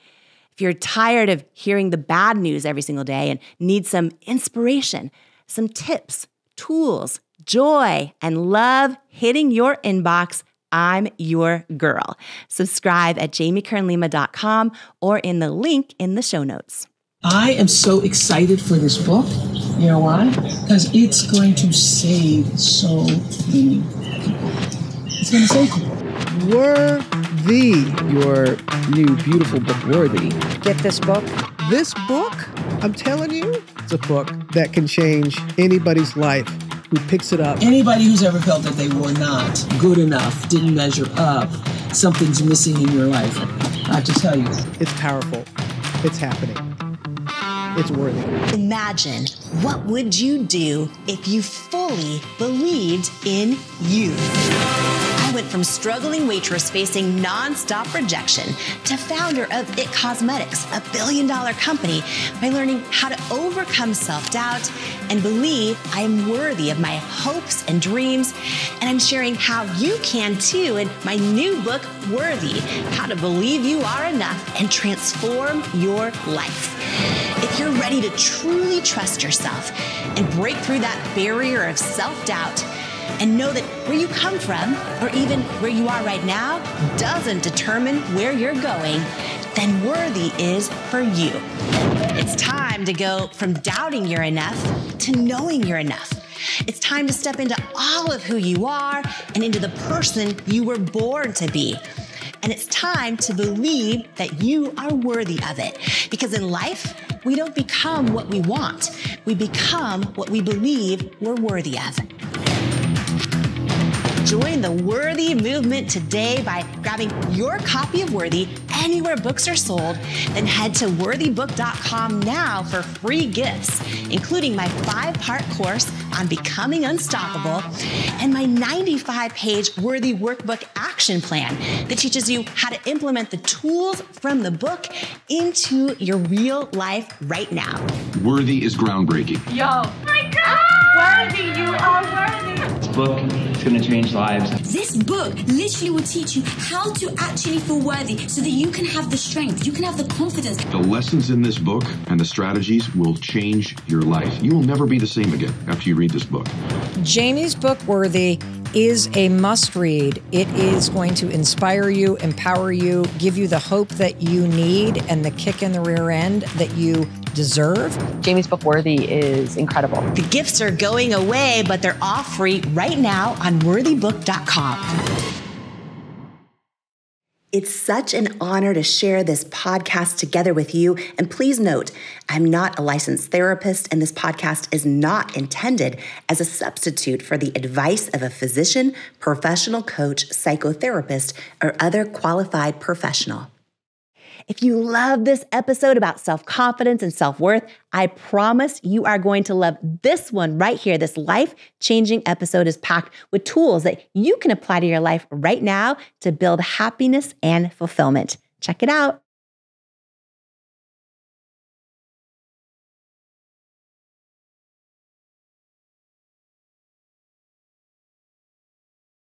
If you're tired of hearing the bad news every single day and need some inspiration, some tips, tools, joy, and love hitting your inbox, I'm your girl. Subscribe at jamiekernlima.com or in the link in the show notes. I am so excited for this book. You know why? Because it's going to save so many people. It's going to save people. Worthy, your new beautiful book, Worthy. Get this book. This book, I'm telling you, it's a book that can change anybody's life who picks it up. Anybody who's ever felt that they were not good enough, didn't measure up, something's missing in your life, I have to tell you. It's powerful. It's happening. It's worthy. Imagine, what would you do if you fully believed in you? I went from struggling waitress facing nonstop rejection to founder of IT Cosmetics, a billion-dollar company, by learning how to overcome self-doubt and believe I am worthy of my hopes and dreams. And I'm sharing how you can too in my new book, Worthy, How to Believe You Are Enough and Transform Your Life. If you're ready to truly trust yourself and break through that barrier of self-doubt, and know that where you come from, or even where you are right now, doesn't determine where you're going, then worthy is for you. It's time to go from doubting you're enough to knowing you're enough. It's time to step into all of who you are and into the person you were born to be. And it's time to believe that you are worthy of it. Because in life, we don't become what we want. We become what we believe we're worthy of. Join the Worthy movement today by grabbing your copy of Worthy anywhere books are sold. Then head to worthybook.com now for free gifts, including my 5-part course on becoming unstoppable and my 95-page Worthy workbook action plan that teaches you how to implement the tools from the book into your real life right now. Worthy is groundbreaking. Yo, my God! Worthy, you are worthy. This book is going to change lives. This book literally will teach you how to actually feel worthy so that you can have the strength, you can have the confidence. The lessons in this book and the strategies will change your life. You will never be the same again after you read this book. Jamie's book, Worthy, is a must-read. It is going to inspire you, empower you, give you the hope that you need and the kick in the rear end that you deserve. Jamie's book, Worthy, is incredible. The gifts are going away, but they're all free right now on worthybook.com. It's such an honor to share this podcast together with you. And please note, I'm not a licensed therapist, and this podcast is not intended as a substitute for the advice of a physician, professional coach, psychotherapist, or other qualified professional. If you love this episode about self-confidence and self-worth, I promise you are going to love this one right here. This life-changing episode is packed with tools that you can apply to your life right now to build happiness and fulfillment. Check it out.